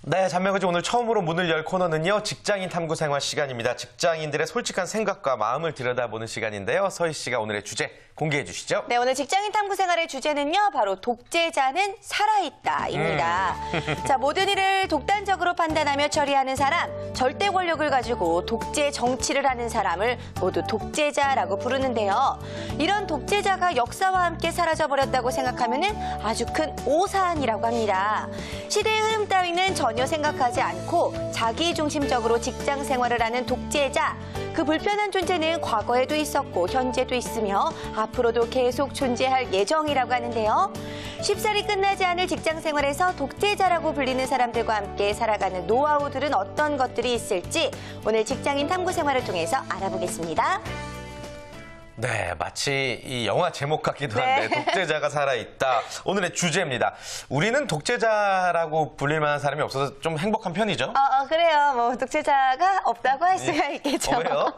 네, 잔명거지 오늘 처음으로 문을 열 코너는요. 직장인 탐구 생활 시간입니다. 직장인들의 솔직한 생각과 마음을 들여다보는 시간인데요. 서희 씨가 오늘의 주제 공개해 주시죠. 네, 오늘 직장인 탐구 생활의 주제는요. 바로 독재자는 살아있다입니다. 자, 모든 일을 독단적으로 판단하며 처리하는 사람, 절대 권력을 가지고 독재 정치를 하는 사람을 모두 독재자라고 부르는데요. 이런 독재자가 역사와 함께 사라져버렸다고 생각하면은 아주 큰 오산이라고 합니다. 시대의 흐름 따위는 전혀 생각하지 않고 자기중심적으로 직장 생활을 하는 독재자. 그 불편한 존재는 과거에도 있었고 현재도 있으며 앞으로도 계속 존재할 예정이라고 하는데요. 쉽사리 끝나지 않을 직장 생활에서 독재자라고 불리는 사람들과 함께 살아가는 노하우들은 어떤 것들이 있을지 오늘 직장인 탐구 생활을 통해서 알아보겠습니다. 네, 마치 이 영화 제목 같기도 한데 독재자가 살아있다. 오늘의 주제입니다. 우리는 독재자라고 불릴 만한 사람이 없어서 좀 행복한 편이죠? 그래요. 뭐 독재자가 없다고 할 수가 있겠죠. 왜요?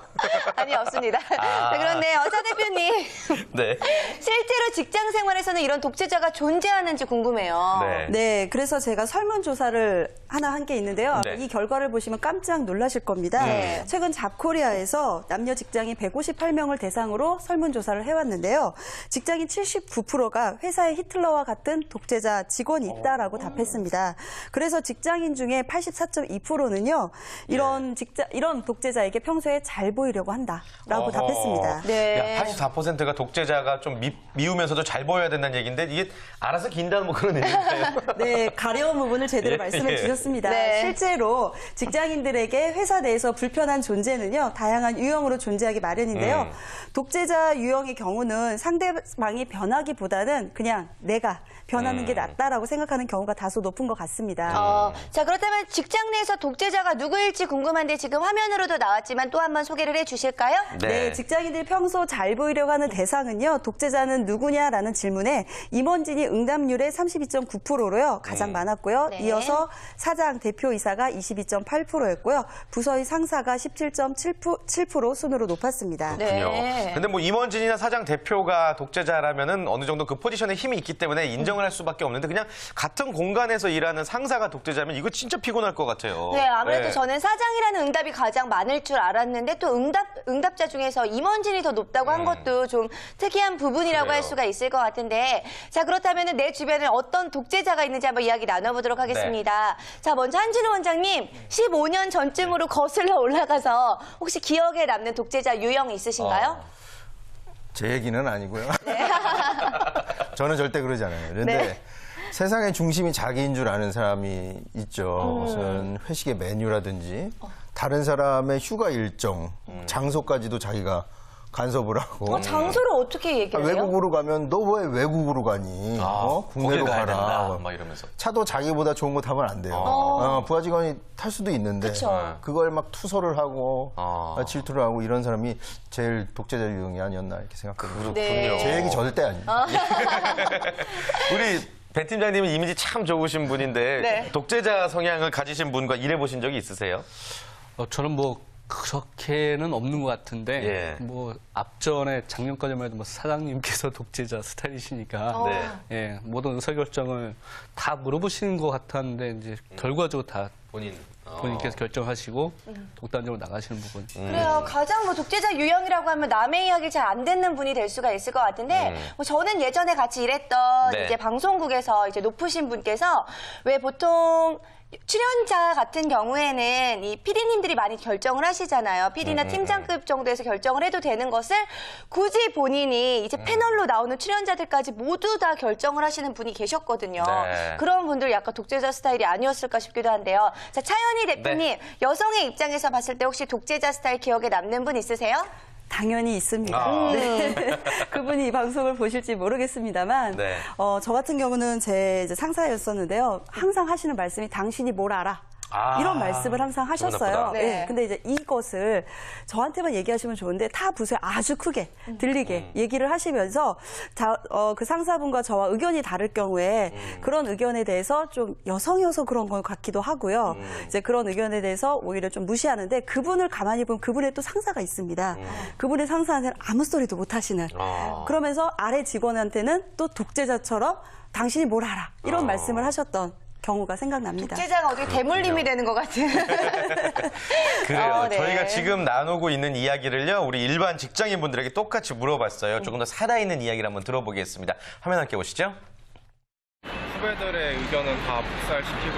아니, 없습니다. 자, 그런데 어차 대표님. 네. 실제로 직장 생활에서는 이런 독재자가 존재하는지 궁금해요. 네, 그래서 제가 설문조사를 하나 한 게 있는데요. 네. 이 결과를 보시면 깜짝 놀라실 겁니다. 네. 최근 잡코리아에서 남녀 직장인 158명을 대상으로 설문조사를 해왔는데요. 직장인 79%가 회사에 히틀러와 같은 독재자 직원이 있다라고 답했습니다. 그래서 직장인 중에 84.2%는요. 이런 독재자에게 평소에 잘 보이려고 한다라고 답했습니다. 네. 야, 84%가 독재자가 좀 미우면서도 잘 보여야 된다는 얘기인데 이게 알아서 긴다는 뭐 그런 얘기인가요? 네, 가려운 부분을 제대로 말씀해 주셨습니다. 네. 실제로 직장인들에게 회사 내에서 불편한 존재는요, 다양한 유형으로 존재하기 마련인데요. 독재자 유형의 경우는 상대방이 변하기보다는 그냥 내가 변하는 게 낫다라고 생각하는 경우가 다소 높은 것 같습니다. 자, 그렇다면 직장 내에서 독재자가 누구일지 궁금한데 지금 화면으로도 나왔지만 또 한번 소개를 해주실까요? 네, 직장인들이 평소 잘 보이려고 하는 대상은요. 독재자는 누구냐라는 질문에 임원진이 응답률의 32.9%로요. 가장 많았고요. 네. 이어서 사장, 대표이사가 22.8%였고요. 부서의 상사가 17.7% 순으로 높았습니다. 네. 근데 뭐 임원진이나 사장 대표가 독재자라면은 어느 정도 그 포지션에 힘이 있기 때문에 인정을 할 수밖에 없는데 그냥 같은 공간에서 일하는 상사가 독재자면 이거 진짜 피곤할 것 같아요. 네, 아무래도 저는 사장이라는 응답이 가장 많을 줄 알았는데 또 응답자 중에서 임원진이 더 높다고 한 것도 좀 특이한 부분이라고 그래요. 할 수가 있을 것 같은데 자, 그렇다면 내 주변에 어떤 독재자가 있는지 한번 이야기 나눠보도록 하겠습니다. 자, 먼저 한진우 원장님, 15년 전쯤으로 거슬러 올라가서 혹시 기억에 남는 독재자 유형 있으신가요? 제 얘기는 아니고요. 저는 절대 그러지 않아요. 그런데 세상의 중심이 자기인 줄 아는 사람이 있죠. 무슨 회식의 메뉴라든지 다른 사람의 휴가 일정, 장소까지도 자기가 간섭을 하고. 장소를 어떻게 얘기해요? 외국으로 가면 너 왜 외국으로 가니? 국내로 거길 가야 가라. 된다, 막 이러면서. 차도 자기보다 좋은 거 타면 안 돼요. 부하 직원이 탈 수도 있는데 그쵸. 그걸 막 투서를 하고 질투를 하고 이런 사람이 제일 독재자 유형이 아니었나 이렇게 생각합니다. 네. 제 얘기 절대 아니에요. 우리 배 팀장님은 이미지 참 좋으신 분인데 독재자 성향을 가지신 분과 일해보신 적이 있으세요? 저는 뭐 그렇게는 없는 것 같은데 예. 뭐 앞전에 작년까지만 해도 뭐 사장님께서 독재자 스타일이시니까 예, 모든 의사결정을 다 물어보시는 것 같았는데 이제 결과적으로 다 본인께서 결정하시고 독단적으로 나가시는 부분. 그래요. 가장 뭐 독재자 유형이라고 하면 남의 이야기 잘 안 듣는 분이 될 수가 있을 것 같은데 뭐 저는 예전에 같이 일했던 이제 방송국에서 이제 높으신 분께서 왜 보통 출연자 같은 경우에는 이 PD님들이 많이 결정을 하시잖아요. PD나 팀장급 정도에서 결정을 해도 되는 것을 굳이 본인이 이제 패널로 나오는 출연자들까지 모두 다 결정을 하시는 분이 계셨거든요. 네. 그런 분들 약간 독재자 스타일이 아니었을까 싶기도 한데요. 자, 차현희 대표님, 여성의 입장에서 봤을 때 혹시 독재자 스타일 기억에 남는 분 있으세요? 당연히 있습니다. 네. 그분이 이 방송을 보실지 모르겠습니다만 저 같은 경우는 제 이제 상사였었는데요. 항상 하시는 말씀이 당신이 뭘 알아? 이런 말씀을 항상 하셨어요. 나쁘다. 네. 네. 근데 이제 이것을 저한테만 얘기하시면 좋은데 타 부서에 아주 크게 들리게 얘기를 하시면서 그 상사분과 저와 의견이 다를 경우에 그런 의견에 대해서 좀 여성이어서 그런 것 같기도 하고요. 이제 그런 의견에 대해서 오히려 좀 무시하는데 그분을 가만히 보면 그분의 또 상사가 있습니다. 그분의 상사한테는 아무 소리도 못 하시는. 그러면서 아래 직원한테는 또 독재자처럼 당신이 뭘 알아 이런 말씀을 하셨던 경우가 생각납니다. 독재자가 어떻게 대물림이 되는 것 같은. 그래요. 네. 저희가 지금 나누고 있는 이야기를요, 우리 일반 직장인분들에게 똑같이 물어봤어요. 조금 더 살아있는 이야기를 한번 들어보겠습니다. 화면 함께 보시죠. 후배들의 의견은 다 묵살시키고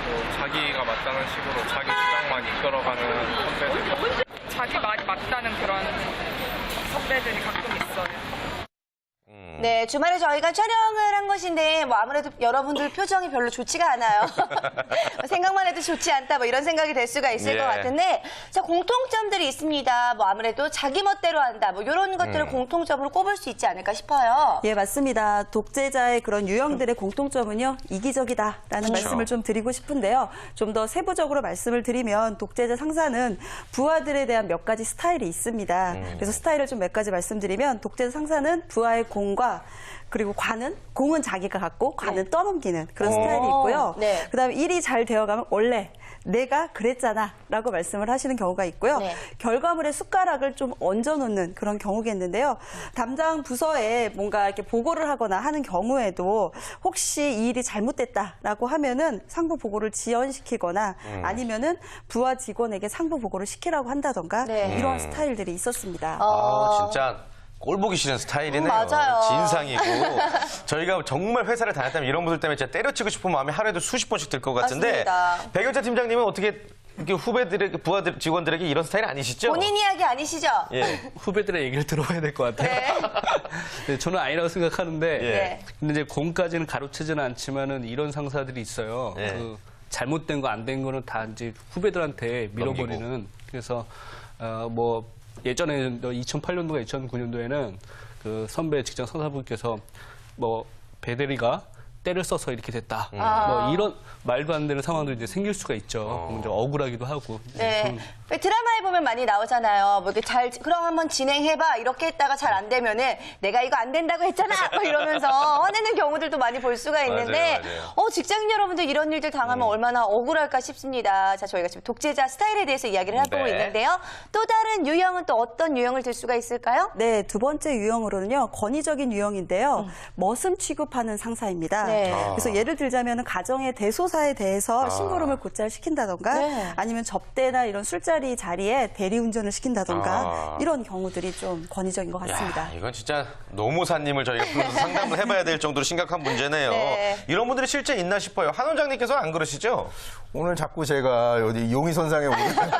또 자기가 맞다는 식으로 자기 주장만 이끌어가는 선배들. 자기 말이 맞다는 그런 선배들이 가끔 있어요. 네, 주말에 저희가 촬영을 한 것인데 뭐 아무래도 여러분들 표정이 별로 좋지가 않아요. 생각만 해도 좋지 않다 뭐 이런 생각이 될 수가 있을 예. 것 같은데 자, 공통점들이 있습니다. 뭐 아무래도 자기 멋대로 한다 뭐 이런 것들을 공통점으로 꼽을 수 있지 않을까 싶어요. 예, 맞습니다. 독재자의 그런 유형들의 공통점은요, 이기적이다라는 말씀을 좀 드리고 싶은데요. 좀 더 세부적으로 말씀을 드리면 독재자 상사는 부하들에 대한 몇 가지 스타일이 있습니다. 그래서 스타일을 좀 몇 가지 말씀드리면 독재자 상사는 부하의 공과 그리고 공은 자기가 갖고 관은 떠넘기는 그런 스타일이 있고요. 네. 그다음에 일이 잘 되어가면 원래 내가 그랬잖아 라고 말씀을 하시는 경우가 있고요. 네. 결과물에 숟가락을 좀 얹어놓는 그런 경우겠는데요. 담당 부서에 뭔가 이렇게 보고를 하거나 하는 경우에도 혹시 이 일이 잘못됐다라고 하면은 상부 보고를 지연시키거나 아니면은 부하 직원에게 상부 보고를 시키라고 한다던가 네. 이러한 스타일들이 있었습니다. 진짜 꼴 보기 싫은 스타일이네요. 맞아요. 진상이고. 저희가 정말 회사를 다녔다면 이런 분들 때문에 진짜 때려치고 싶은 마음이 하루에도 수십 번씩 들 것 같은데. 맞습니다. 백연자 팀장님은 어떻게 이렇게 후배들에게, 부하들, 직원들에게 이런 스타일 아니시죠? 본인 이야기 아니시죠? 예. 후배들의 얘기를 들어봐야 될 것 같아요. 네. 네, 저는 아니라고 생각하는데, 예. 네. 근데 이제 공까지는 가로채지는 않지만은 이런 상사들이 있어요. 예. 그 잘못된 거 안 된 거는 다 이제 후배들한테 밀어버리는. 넘기고. 그래서 뭐 예전에 2008년도가 2009년도에는 그 선배 직장 상사분께서 뭐 배대리가 때를 써서 이렇게 됐다. 뭐 이런 말도 안 되는 상황들이 이제 생길 수가 있죠. 그럼 이제 억울하기도 하고. 네. 왜 드라마에 보면 많이 나오잖아요. 뭐 이렇게 그럼 한번 진행해봐. 이렇게 했다가 잘 안 되면은 내가 이거 안 된다고 했잖아. 막 이러면서 화내는 경우들도 많이 볼 수가 있는데, 맞아요. 직장인 여러분들 이런 일들 당하면 얼마나 억울할까 싶습니다. 자, 저희가 지금 독재자 스타일에 대해서 이야기를 해보고 네. 있는데요. 또 다른 유형은 또 어떤 유형을 들 수가 있을까요? 네, 두 번째 유형으로는요, 권위적인 유형인데요. 머슴 취급하는 상사입니다. 네. 그래서 예를 들자면 가정의 대소사에 대해서 심부름을 곧잘 시킨다던가 네. 아니면 접대나 이런 술자리 자리에 대리운전을 시킨다던가 이런 경우들이 좀 권위적인 것 같습니다. 야, 이건 진짜 노무사님을 저희가 불러서 상담을 해봐야 될 정도로 심각한 문제네요. 네. 이런 분들이 실제 있나 싶어요. 한 원장님께서는 안 그러시죠? 오늘 자꾸 제가 어디 용의선상에 오르는데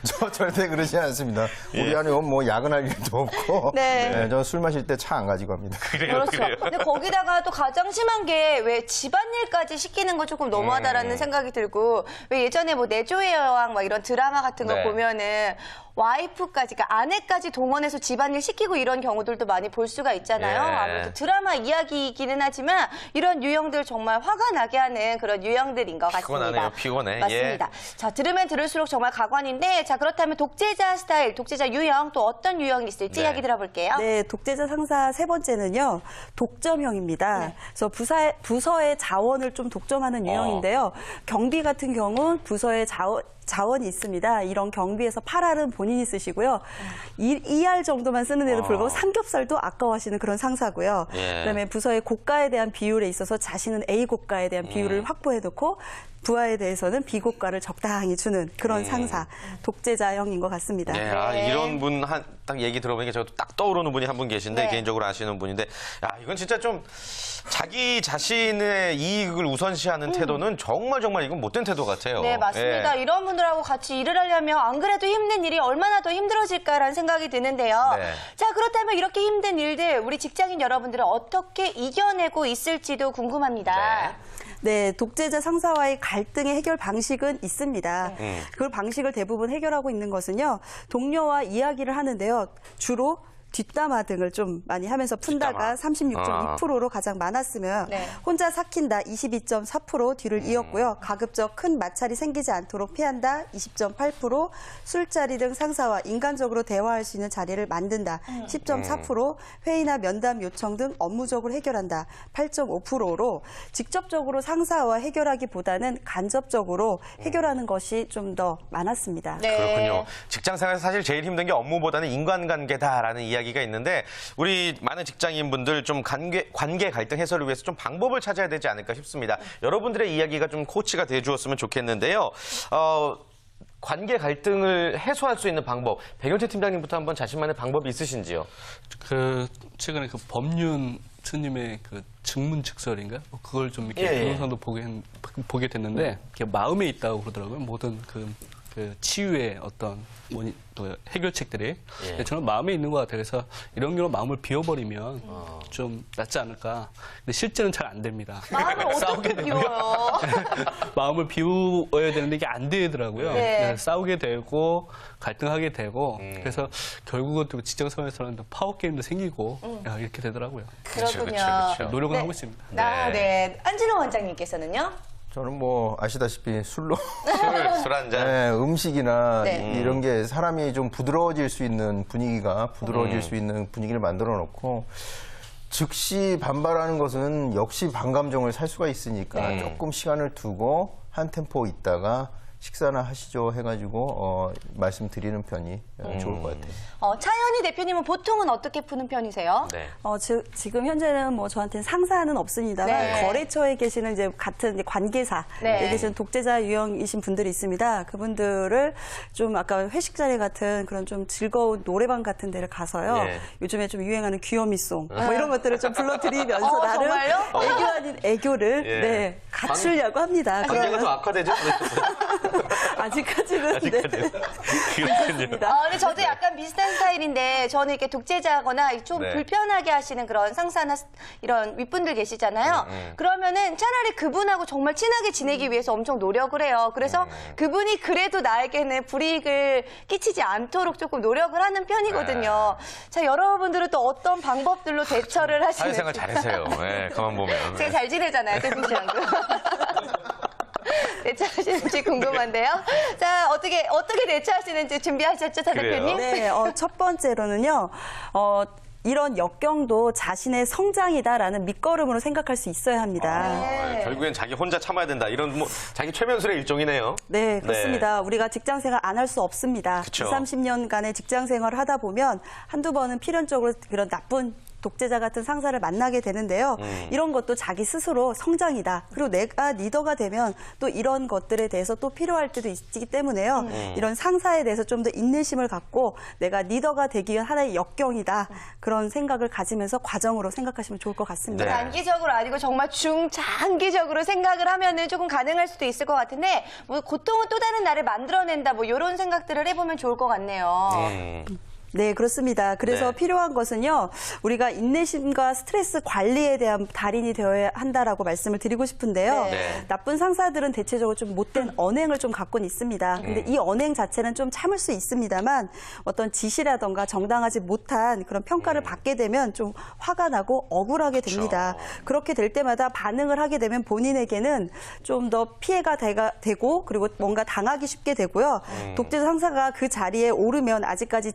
저 절대 그러지 않습니다. 우리 안에 뭐 야근할 일도 없고 네. 저 술 마실 때 차 안 가지고 합니다. 그렇죠. 근데 거기다가 또 가장 심한 게 왜 집안일까지 시키는 거 조금 너무하다라는 생각이 들고 왜 예전에 뭐 내조의 여왕 막 이런 드라마 같은 거 네. 보면은 와이프까지, 그러니까 아내까지 동원해서 집안일 시키고 이런 경우들도 많이 볼 수가 있잖아요. 예. 아무래도 드라마 이야기이기는 하지만 이런 유형들 정말 화가 나게 하는 그런 유형들인 것 같습니다. 피곤하네요, 피곤해. 맞습니다. 자, 들으면 들을수록 정말 가관인데 자, 그렇다면 독재자 스타일, 독재자 유형 또 어떤 유형이 있을지 네. 이야기 들어볼게요. 네, 독재자 상사 세 번째는요, 독점형입니다. 그래서 부서의 자원을 좀 독점하는 유형인데요. 경비 같은 경우 부서의 자원이 있습니다. 이런 경비에서 8알은 본인이 쓰시고요. 2알 정도만 쓰는데도 불구하고 삼겹살도 아까워하시는 그런 상사고요. 예. 그다음에 부서의 고가에 대한 비율에 있어서 자신은 A 고가에 대한 비율을 확보해놓고 부하에 대해서는 B 고가를 적당히 주는 그런 상사, 독재자형인 것 같습니다. 네, 아, 이런 분 딱 얘기 들어보니까 저도 딱 떠오르는 분이 한 분 계신데 네. 개인적으로 아시는 분인데 야, 이건 진짜 좀 자기 자신의 이익을 우선시하는 태도는 정말 이건 못된 태도 같아요. 네, 맞습니다. 예. 이런 분들하고 같이 일을 하려면 안 그래도 힘든 일이 얼마나 더 힘들어질까라는 생각이 드는데요. 네. 자, 그렇다면 이렇게 힘든 일들 우리 직장인 여러분들은 어떻게 이겨내고 있을지도 궁금합니다. 네, 독재자 상사와의 갈등의 해결 방식은 있습니다. 그 방식을 대부분 해결하고 있는 것은요, 동료와 이야기를 하는데요. 주로 뒷담화 등을 좀 많이 하면서 푼다가 36.2%로 가장 많았으며 네. 혼자 삭힌다 22.4% 뒤를 이었고요. 가급적 큰 마찰이 생기지 않도록 피한다 20.8%, 술자리 등 상사와 인간적으로 대화할 수 있는 자리를 만든다 10.4%, 회의나 면담 요청 등 업무적으로 해결한다 8.5%로 직접적으로 상사와 해결하기보다는 간접적으로 해결하는 것이 좀 더 많았습니다. 네. 그렇군요. 직장 생활에서 사실 제일 힘든 게 업무보다는 인간관계다라는 이야기가 있는데 우리 많은 직장인분들 좀 관계 갈등 해소를 위해서 좀 방법을 찾아야 되지 않을까 싶습니다. 여러분들의 이야기가 좀 코치가 돼주었으면 좋겠는데요. 관계 갈등을 해소할 수 있는 방법, 백윤태 팀장님부터 한번 자신만의 방법이 있으신지요? 최근에 법륜 스님의 증문즉설인가? 그걸 좀 이렇게 동영상도 보게 됐는데, 이게 마음에 있다고 그러더라고요. 모든 그 치유의 어떤 해결책들이. 저는 마음에 있는 것 같아요. 그래서 이런 경우 마음을 비워버리면 좀 낫지 않을까. 근데 실제는 잘 안 됩니다. 마음을 어떻게 비워요? 마음을 비워야 되는데 이게 안 되더라고요. 네. 그래서 싸우게 되고 갈등하게 되고 그래서 결국은 또 직장 생활에서는 파워게임도 생기고 이렇게 되더라고요. 그렇군요. 노력은 네. 하고 있습니다. 네. 안진호 원장님께서는요? 저는 뭐 아시다시피 술로 술 한 잔. 네, 음식이나 네. 이런 게 사람이 좀 부드러워질 수 있는 부드러워질 수 있는 분위기를 만들어 놓고 즉시 반발하는 것은 역시 반감정을 살 수가 있으니까 조금 시간을 두고 한 템포 있다가 식사나 하시죠 해가지고 말씀드리는 편이 좋을 것 같아요. 차현희 대표님은 보통은 어떻게 푸는 편이세요? 네. 지금 현재는 뭐 저한테는 상사는 없습니다만 네. 거래처에 계시는 이제 같은 관계사에 네. 계시는 독재자 유형이신 분들이 있습니다. 그분들을 좀 아까 회식 자리 같은 그런 좀 즐거운 노래방 같은 데를 가서요. 예. 요즘에 좀 유행하는 귀요미송 뭐 이런 것들을 좀 불러드리면서 나름 정말요? 애교 아닌 애교를 예. 네, 갖추려고 합니다. 관계가 좀 악화되죠? 아직까지는 네. 그렇군요. 근데 저도 약간 비슷한 스타일인데 저는 이렇게 독재자거나 좀 네. 불편하게 하시는 그런 상사나 이런 윗분들 계시잖아요. 그러면은 차라리 그분하고 정말 친하게 지내기 위해서 엄청 노력을 해요. 그래서 그분이 그래도 나에게는 불이익을 끼치지 않도록 조금 노력을 하는 편이거든요. 자, 여러분들은 또 어떤 방법들로 대처를 하시는지. 사회생활 잘하세요. 네, 가만 보면. 제가 잘 지내잖아요, 대표 씨랑도. 대처하시는지 궁금한데요. 자, 어떻게 대처하시는지 준비하셨죠, 차 그래요? 대표님? 네, 첫 번째로는요. 이런 역경도 자신의 성장이다라는 밑거름으로 생각할 수 있어야 합니다. 결국엔 자기 혼자 참아야 된다. 이런 뭐 자기 최면술의 일종이네요. 네, 그렇습니다. 우리가 직장 생활 안 할 수 없습니다. 그쵸. 20, 30년간의 직장 생활을 하다 보면 한두 번은 필연적으로 그런 나쁜 독재자 같은 상사를 만나게 되는데요. 이런 것도 자기 스스로 성장이다. 그리고 내가 리더가 되면 또 이런 것들에 대해서 또 필요할 때도 있기 때문에요. 이런 상사에 대해서 좀 더 인내심을 갖고 내가 리더가 되기 위한 하나의 역경이다. 그런 생각을 가지면서 과정으로 생각하시면 좋을 것 같습니다. 네. 단기적으로 아니고 정말 중장기적으로 생각을 하면은 조금 가능할 수도 있을 것 같은데 뭐 고통은 또 다른 나를 만들어낸다 뭐 이런 생각들을 해보면 좋을 것 같네요. 네, 그렇습니다. 그래서 네. 필요한 것은요, 우리가 인내심과 스트레스 관리에 대한 달인이 되어야 한다라고 말씀을 드리고 싶은데요. 네. 나쁜 상사들은 대체적으로 좀 못된 언행을 좀 갖고는 있습니다. 근데 이 언행 자체는 좀 참을 수 있습니다만 어떤 지시라던가 정당하지 못한 그런 평가를 받게 되면 좀 화가 나고 억울하게 됩니다. 그렇게 될 때마다 반응을 하게 되면 본인에게는 좀 더 피해가 되고 그리고 뭔가 당하기 쉽게 되고요. 독재자 상사가 그 자리에 오르면 아직까지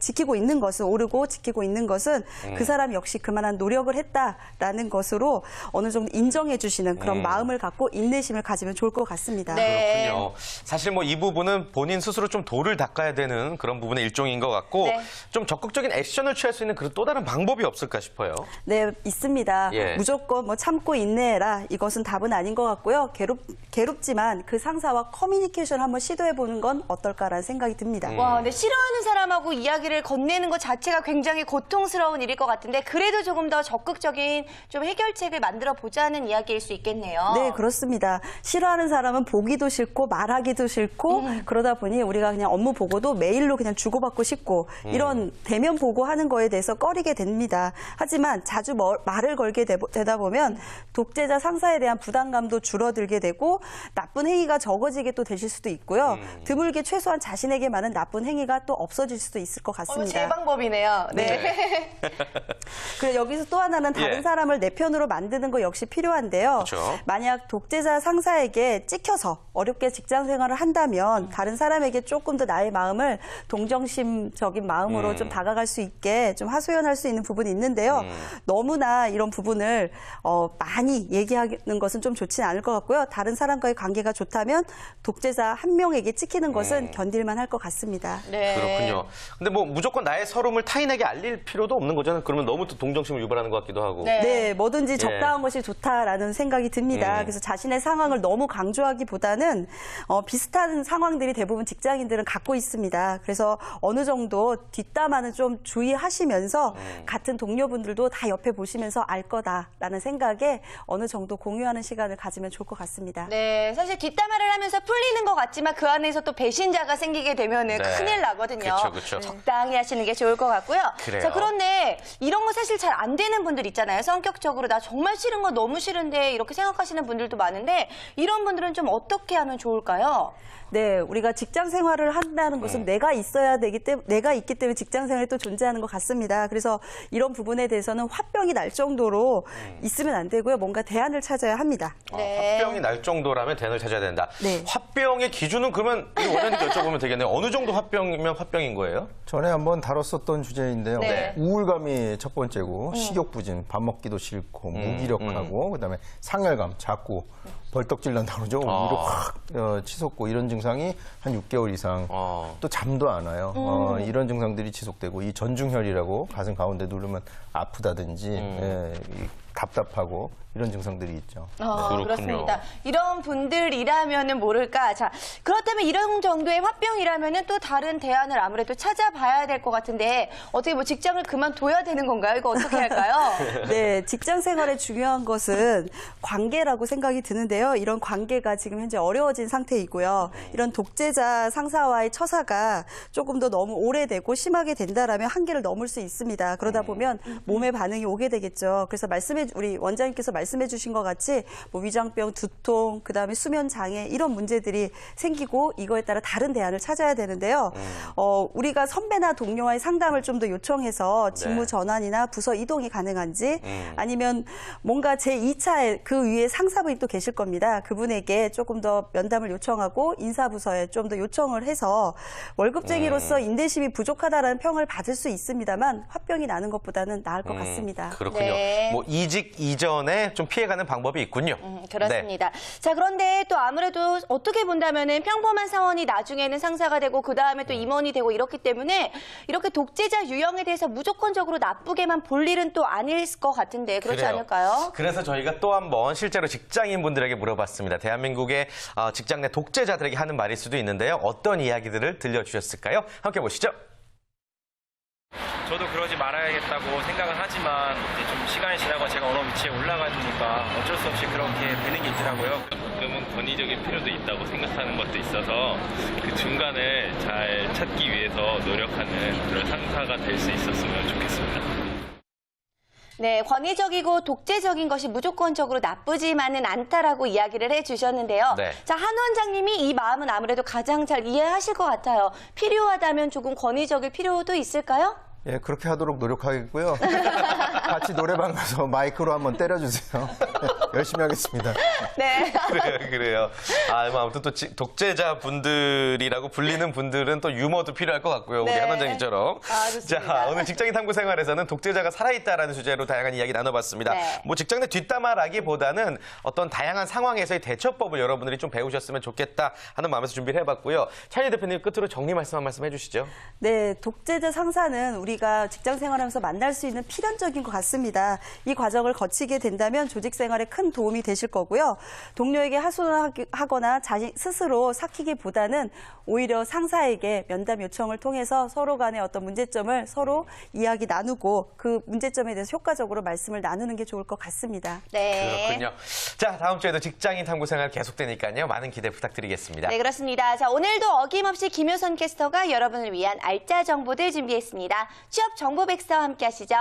오르고 지키고 있는 것은 그 사람 역시 그만한 노력을 했다라는 것으로 어느 정도 인정해 주시는 그런 마음을 갖고 인내심을 가지면 좋을 것 같습니다. 네. 그렇군요. 사실 뭐 이 부분은 본인 스스로 좀 도를 닦아야 되는 그런 부분의 일종인 것 같고 네. 좀 적극적인 액션을 취할 수 있는 그런 또 다른 방법이 없을까 싶어요. 네, 있습니다. 예. 무조건 뭐 참고 인내해라. 이것은 답은 아닌 것 같고요. 괴롭지만 그 상사와 커뮤니케이션 한번 시도해 보는 건 어떨까라는 생각이 듭니다. 와, 근데 싫어하는 사람하고 이야기를 건네는 것 자체가 굉장히 고통스러운 일일 것 같은데 그래도 조금 더 적극적인 좀 해결책을 만들어 보자는 이야기일 수 있겠네요. 네, 그렇습니다. 싫어하는 사람은 보기도 싫고 말하기도 싫고 그러다 보니 우리가 그냥 업무 보고도 메일로 그냥 주고받고 싶고 이런 대면 보고하는 거에 대해서 꺼리게 됩니다. 하지만 자주 말을 걸게 되다 보면 독재자 상사에 대한 부담감도 줄어들게 되고 나쁜 행위가 적어지게 또 되실 수도 있고요. 드물게 최소한 자신에게 많은 나쁜 행위가 또 없어질 수도 있을 것 같습니다. 방법이네요. 네. 그리고 여기서 또 하나는 다른 예. 사람을 내 편으로 만드는 거 역시 필요한데요. 그렇죠. 만약 독재자 상사에게 찍혀서 어렵게 직장 생활을 한다면 다른 사람에게 조금 더 나의 마음을 동정심적인 마음으로 좀 다가갈 수 있게 좀 하소연할 수 있는 부분이 있는데요. 너무나 이런 부분을 많이 얘기하는 것은 좀 좋지는 않을 것 같고요. 다른 사람과의 관계가 좋다면 독재자 한 명에게 찍히는 것은 견딜만 할 것 같습니다. 네. 그렇군요. 근데 뭐 무조건 나의 서름을 타인에게 알릴 필요도 없는 거잖아요. 그러면 너무 또 동정심을 유발하는 것 같기도 하고. 네. 네, 뭐든지 예. 적당한 것이 좋다라는 생각이 듭니다. 그래서 자신의 상황을 너무 강조하기보다는 비슷한 상황들이 대부분 직장인들은 갖고 있습니다. 그래서 어느 정도 뒷담화는 좀 주의하시면서 같은 동료분들도 다 옆에 보시면서 알 거다라는 생각에 어느 정도 공유하는 시간을 가지면 좋을 것 같습니다. 네, 사실 뒷담화를 하면서 풀리는 것 같지만 그 안에서 또 배신자가 생기게 되면은 네. 큰일 나거든요. 그쵸. 적당히 하시는 게 좋을 것 같고요. 그래요. 자, 그런데 이런 거 사실 잘 안 되는 분들 있잖아요. 성격적으로 나 정말 싫은 거 너무 싫은데 이렇게 생각하시는 분들도 많은데 이런 분들은 좀 어떻게 하면 좋을까요? 네, 우리가 직장 생활을 한다는 것은 내가 있어야 되기 때문에, 내가 있기 때문에 직장 생활이 또 존재하는 것 같습니다. 그래서 이런 부분에 대해서는 화병이 날 정도로 있으면 안 되고요. 뭔가 대안을 찾아야 합니다. 네. 화병이 날 정도라면 대안을 찾아야 된다. 네. 화병의 기준은 그러면 원장님께 여쭤보면 되겠네요. 어느 정도 화병이면 화병인 거예요? 전에 한번 다뤘었던 주제인데요. 네. 우울감이 첫 번째고 식욕부진, 밥 먹기도 싫고 무기력하고 그다음에 상열감, 자꾸 벌떡질 난다 그러죠. 오히려 확 치솟고 이런 증상이 한 6개월 이상 또 잠도 안 와요. 이런 증상들이 지속되고 이 전중혈이라고 가슴 가운데 누르면 아프다든지 이 답답하고 이런 증상들이 있죠. 그렇군요. 그렇습니다. 이런 분들이라면은 모를까. 자, 그렇다면 이런 정도의 화병이라면은 또 다른 대안을 아무래도 찾아봐야 될 것 같은데 어떻게 뭐 직장을 그만둬야 되는 건가요? 이거 어떻게 할까요? 네, 직장 생활에 중요한 것은 관계라고 생각이 드는데요. 이런 관계가 지금 현재 어려워진 상태이고요. 이런 독재자 상사와의 처사가 조금 더 너무 오래되고 심하게 된다라면 한계를 넘을 수 있습니다. 그러다 보면 몸의 반응이 오게 되겠죠. 그래서 우리 원장님께서 말씀해 주신 것 같이 뭐 위장병, 두통, 그다음에 수면 장애 이런 문제들이 생기고 이거에 따라 다른 대안을 찾아야 되는데요. 우리가 선배나 동료와의 상담을 좀 더 요청해서 직무 전환이나 부서 이동이 가능한지 아니면 뭔가 제2차에 그 위에 상사분이 또 계실 겁니다. 그분에게 조금 더 면담을 요청하고 인사부서에 좀 더 요청을 해서 월급쟁이로서 인내심이 부족하다라는 평을 받을 수 있습니다만 화병이 나는 것보다는 나을 것 같습니다. 그렇군요. 네. 뭐 이직 이전에 좀 피해가는 방법이 있군요. 그렇습니다. 자, 그런데 또 아무래도 어떻게 본다면은 평범한 사원이 나중에는 상사가 되고 그 다음에 또 임원이 되고 이렇기 때문에 이렇게 독재자 유형에 대해서 무조건적으로 나쁘게만 볼 일은 또 아닐 것 같은데 그렇지 그래요. 않을까요? 그래서 저희가 또 한 번 실제로 직장인분들에게 물어봤습니다. 대한민국의 직장 내 독재자들에게 하는 말일 수도 있는데요. 어떤 이야기들을 들려주셨을까요? 함께 보시죠. 저도 그러지 말아야겠다고 생각은 하지만 이제 좀 시간이 지나고 제가 어느 위치에 올라가니까 어쩔 수 없이 그렇게 되는 게 있더라고요. 가끔은 권위적인 필요도 있다고 생각하는 것도 있어서 그 중간을 잘 찾기 위해서 노력하는 그런 상사가 될 수 있었으면 좋겠습니다. 네, 권위적이고 독재적인 것이 무조건적으로 나쁘지만은 않다라고 이야기를 해주셨는데요. 네. 자, 한 원장님이 이 마음은 아무래도 가장 잘 이해하실 것 같아요. 필요하다면 조금 권위적일 필요도 있을까요? 예, 그렇게 하도록 노력하겠고요. 같이 노래방 가서 마이크로 한번 때려주세요. 열심히 하겠습니다. 네. 그래요. 아무튼 또 독재자 분들이라고 불리는 분들은 또 유머도 필요할 것 같고요. 우리 네. 한 원장님처럼. 좋습니다. 자, 오늘 직장인 탐구 생활에서는 독재자가 살아있다라는 주제로 다양한 이야기 나눠봤습니다. 네. 뭐 직장 내 뒷담화라기보다는 어떤 다양한 상황에서의 대처법을 여러분들이 좀 배우셨으면 좋겠다 하는 마음에서 준비를 해봤고요. 차은희 대표님 끝으로 정리 말씀 한 말씀 해주시죠. 네, 독재자 상사는 우리가 직장 생활하면서 만날 수 있는 필연적인 것 같습니다. 이 과정을 거치게 된다면 조직 생활에 큰 도움이 되실 거고요. 동료에게 하소연하거나 자신 스스로 삭히기보다는 오히려 상사에게 면담 요청을 통해서 서로 간의 어떤 문제점을 서로 이야기 나누고 그 문제점에 대해서 효과적으로 말씀을 나누는 게 좋을 것 같습니다. 네. 그렇군요. 자, 다음 주에도 직장인 탐구 생활 계속되니까요. 많은 기대 부탁드리겠습니다. 네, 그렇습니다. 자, 오늘도 어김없이 김효선 캐스터가 여러분을 위한 알짜 정보들 준비했습니다. 취업 정보 백서 함께 하시죠.